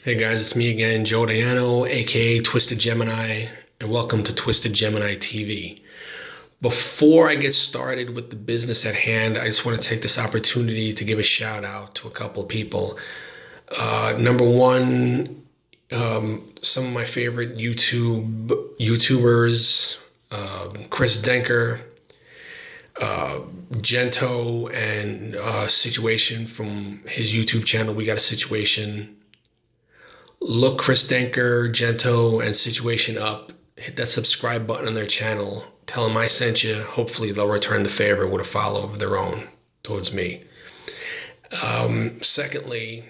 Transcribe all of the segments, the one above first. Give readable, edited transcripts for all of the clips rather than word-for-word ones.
Hey guys, it's me again, Joe Diano, aka Twisted Gemini, and welcome to Twisted Gemini TV. Before I get started with the business at hand, I just want to take this opportunity to give a shout out to a couple of people. Number one, some of my favorite YouTubers, Chris Denker, Gento, and Situation from his YouTube channel. We got a situation. Look Chris Denker, Gento, and Situation up. Hit that subscribe button on their channel. Tell them I sent you. Hopefully they'll return the favor with a follow of their own towards me. Secondly,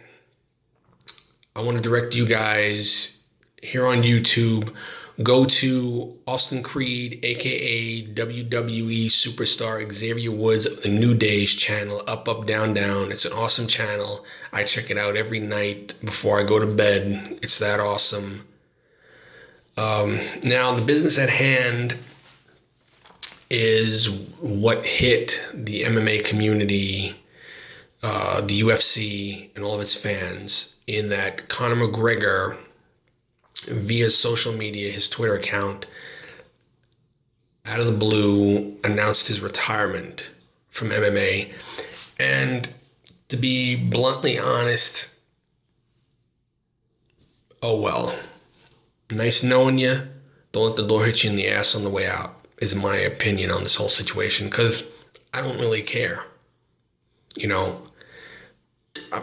I want to direct you guys here on YouTube. Go to Austin Creed, aka WWE superstar Xavier Woods of the New Days channel, Up Up Down Down. It's an awesome channel. I check it out every night before I go to bed. It's that awesome. Now, the business at hand is what hit the MMA community, the UFC, and all of its fans, in that Conor McGregor, via social media, his Twitter account, out of the blue, announced his retirement from MMA. And to be bluntly honest, oh well. Nice knowing you. Don't let the door hit you in the ass on the way out, is my opinion on this whole situation, because I don't really care. You know,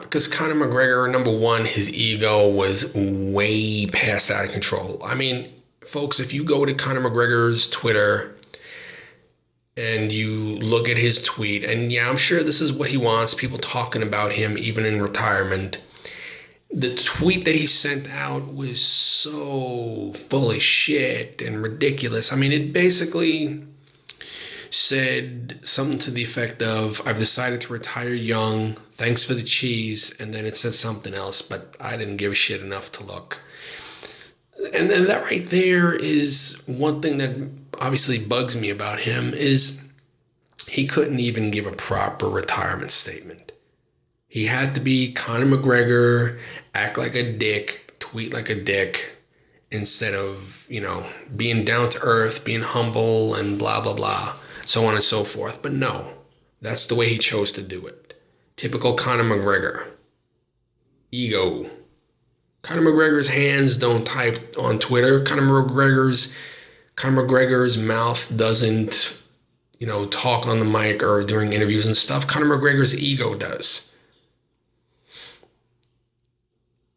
because Conor McGregor, number one, his ego was way past out of control. I mean, folks, if you go to Conor McGregor's Twitter and you look at his tweet, and yeah, I'm sure this is what he wants, people talking about him even in retirement. The tweet that he sent out was so full of shit and ridiculous. I mean, it basically said something to the effect of, I've decided to retire young, thanks for the cheese, and then it said something else, but I didn't give a shit enough to look. And then that right there is one thing that obviously bugs me about him, is he couldn't even give a proper retirement statement. He had to be Conor McGregor, act like a dick, tweet like a dick, instead of, being down to earth, being humble, and blah, blah, blah, so on and so forth. But no, that's the way he chose to do it. Typical Conor McGregor. Ego. Conor McGregor's hands don't type on Twitter. Conor McGregor's mouth doesn't, talk on the mic or during interviews and stuff. Conor McGregor's ego does.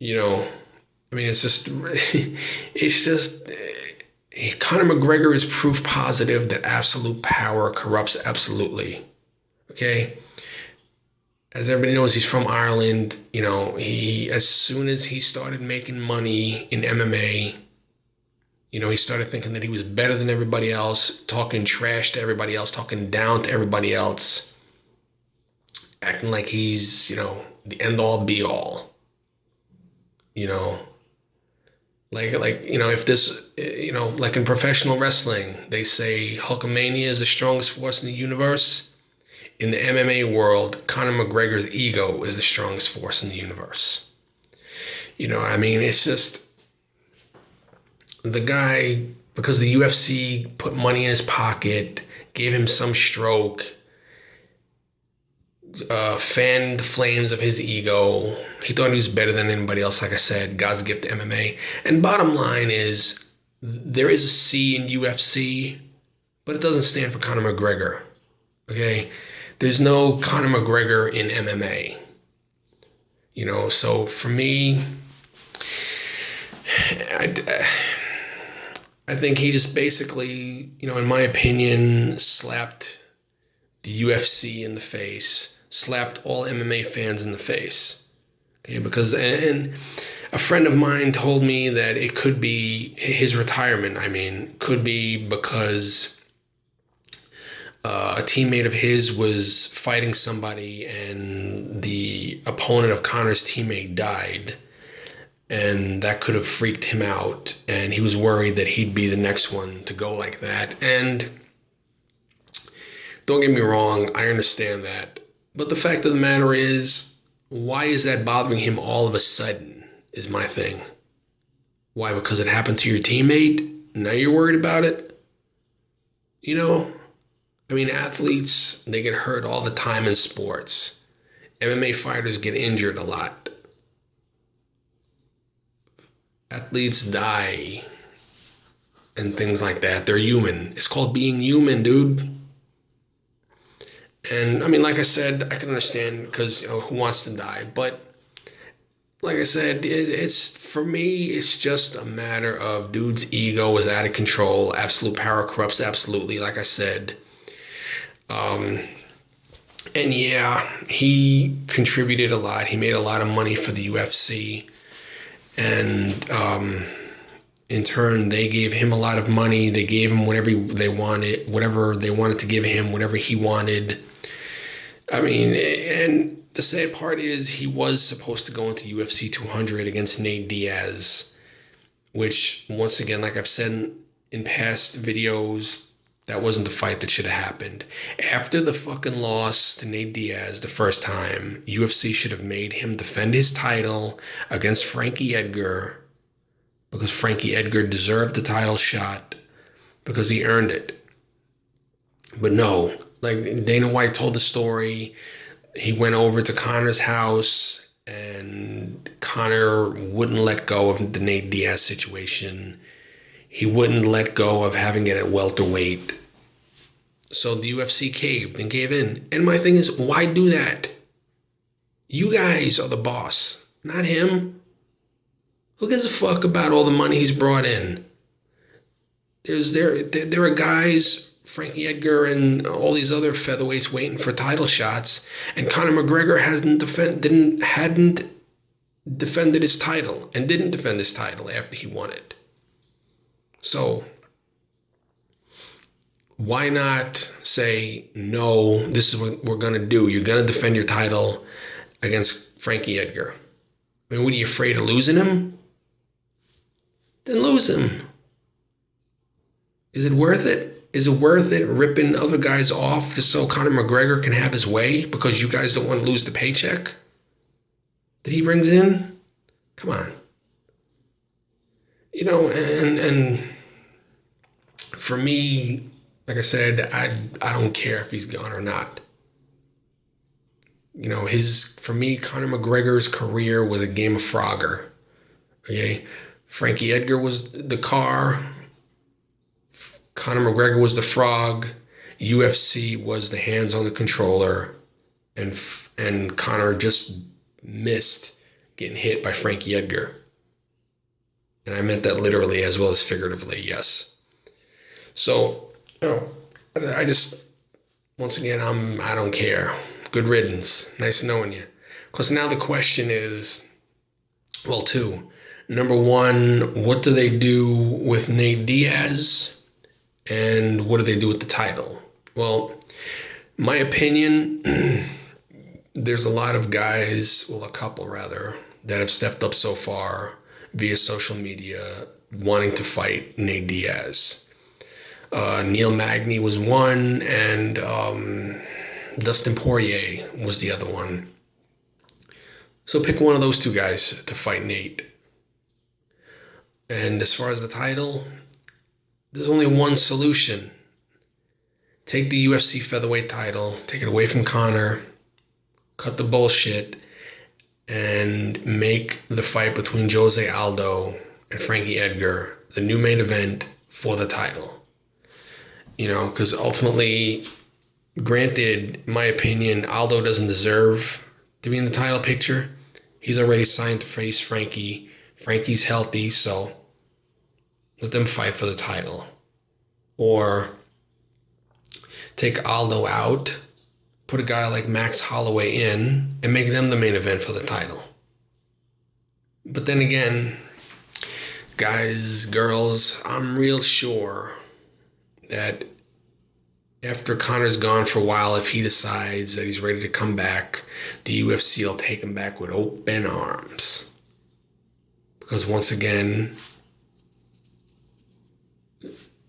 It's just, Conor McGregor is proof positive that absolute power corrupts absolutely. Okay? As everybody knows, he's from Ireland. As soon as he started making money in MMA, he started thinking that he was better than everybody else, talking trash to everybody else, talking down to everybody else, acting like he's, the end all be all. If this, like in professional wrestling, they say Hulkamania is the strongest force in the universe. In the MMA world, Conor McGregor's ego is the strongest force in the universe. It's just the guy, because the UFC put money in his pocket, gave him some stroke, fanned the flames of his ego. He thought he was better than anybody else, like I said, God's gift to MMA. And bottom line is, there is a C in UFC, but it doesn't stand for Conor McGregor. Okay? There's no Conor McGregor in MMA. So for me, I think he just basically, in my opinion, slapped the UFC in the face, slapped all MMA fans in the face. Okay, because, and a friend of mine told me that it could be his retirement. Could be because a teammate of his was fighting somebody and the opponent of Conor's teammate died, and that could have freaked him out, and he was worried that he'd be the next one to go like that. And don't get me wrong, I understand that. But the fact of the matter is, why is that bothering him all of a sudden? is my thing. Why? Because it happened to your teammate? Now you're worried about it? You know, I mean, athletes, they get hurt all the time in sports. MMA fighters get injured a lot. Athletes die and things like that. They're human. It's called being human, dude. And I mean, like I said, I can understand because who wants to die? But like I said, it's for me, it's just a matter of dude's ego is out of control. Absolute power corrupts absolutely, like I said. Um, and yeah, he contributed a lot. He made a lot of money for the UFC. And in turn, they gave him a lot of money. They gave him whatever they wanted to give him, whatever he wanted. I mean, and the sad part is he was supposed to go into UFC 200 against Nate Diaz, which, once again, like I've said in past videos, that wasn't the fight that should have happened. After the fucking loss to Nate Diaz the first time, UFC should have made him defend his title against Frankie Edgar because Frankie Edgar deserved the title shot because he earned it. But no, like Dana White told the story. He went over to Conor's house and Conor wouldn't let go of the Nate Diaz situation. He wouldn't let go of having it at welterweight. So the UFC caved and gave in. And my thing is, why do that? You guys are the boss, not him. Who gives a fuck about all the money he's brought in? There are guys, Frankie Edgar and all these other featherweights waiting for title shots, and Conor McGregor hadn't defended his title and didn't defend his title after he won it. So why not say, no, this is what we're going to do. You're going to defend your title against Frankie Edgar. I mean, what are you afraid of losing him? Then lose him. Is it worth it? Is it worth it ripping other guys off just so Conor McGregor can have his way because you guys don't want to lose the paycheck that he brings in? Come on. You know, and for me, like I said, I don't care if he's gone or not. You know, for me, Conor McGregor's career was a game of Frogger. Okay? Frankie Edgar was the car. Conor McGregor was the frog. UFC was the hands on the controller. And Conor just missed getting hit by Frankie Edgar. And I meant that literally as well as figuratively, yes. So, I just, once again, I don't care. Good riddance. Nice knowing you. Because now the question is, well, two. Number one, what do they do with Nate Diaz? And what do they do with the title? Well, my opinion, there's a lot of guys, well, a couple rather, that have stepped up so far via social media wanting to fight Nate Diaz. Neil Magny was one, and Dustin Poirier was the other one. So pick one of those two guys to fight Nate. And as far as the title, there's only one solution. Take the UFC featherweight title, take it away from Conor, cut the bullshit, and make the fight between Jose Aldo and Frankie Edgar the new main event for the title. You know, because ultimately, granted, in my opinion, Aldo doesn't deserve to be in the title picture. He's already signed to face Frankie. Frankie's healthy, so let them fight for the title. Or take Aldo out, put a guy like Max Holloway in, and make them the main event for the title. But then again, guys, girls, I'm real sure that after Conor's gone for a while, if he decides that he's ready to come back, the UFC will take him back with open arms. Because once again,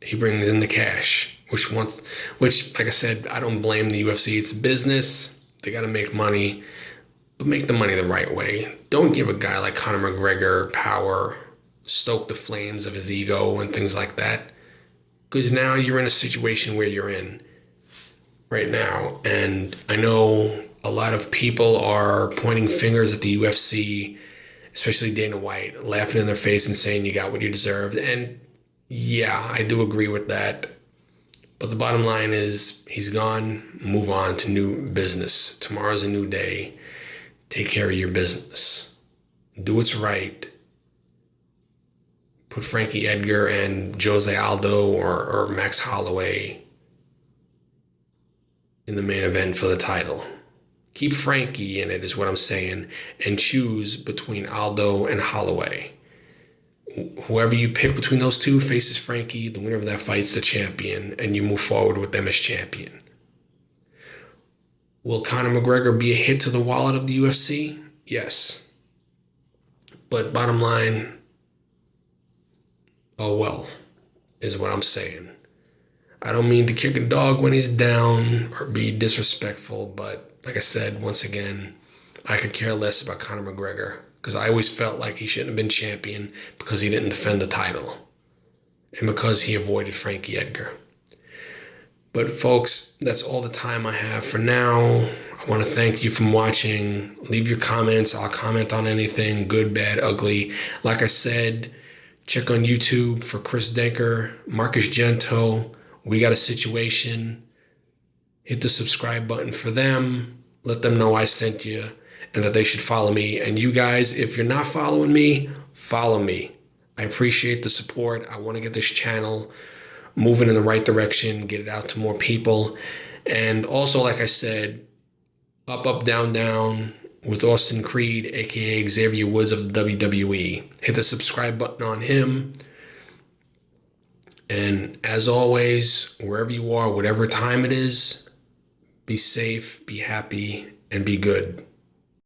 he brings in the cash, which, like I said, I don't blame the UFC. It's business. They got to make money. but make the money the right way. Don't give a guy like Conor McGregor power, stoke the flames of his ego and things like that. Because now you're in a situation where you're in right now. And I know a lot of people are pointing fingers at the UFC, especially Dana White, laughing in their face and saying you got what you deserved. And yeah, I do agree with that. But the bottom line is he's gone. Move on to new business. Tomorrow's a new day. Take care of your business. Do what's right. Put Frankie Edgar and Jose Aldo or Max Holloway in the main event for the title. Keep Frankie in it is what I'm saying, and choose between Aldo and Holloway. Whoever you pick between those two faces Frankie. The winner of that fight's the champion, and you move forward with them as champion. Will Conor McGregor be a hit to the wallet of the UFC? Yes. But bottom line, oh well, is what I'm saying. I don't mean to kick a dog when he's down or be disrespectful, but like I said, once again, I could care less about Conor McGregor because I always felt like he shouldn't have been champion because he didn't defend the title and because he avoided Frankie Edgar. But folks, that's all the time I have for now. I want to thank you for watching. Leave your comments. I'll comment on anything, good, bad, ugly. Like I said, check on YouTube for Chris Denker, Marcus Gento. We Got a Situation. Hit the subscribe button for them. Let them know I sent you and that they should follow me. And you guys, if you're not following me, follow me. I appreciate the support. I want to get this channel moving in the right direction, get it out to more people. And also, like I said, Up, Up, Down, Down with Austin Creed, aka Xavier Woods of the WWE. Hit the subscribe button on him. And as always, wherever you are, whatever time it is, be safe, be happy, and be good.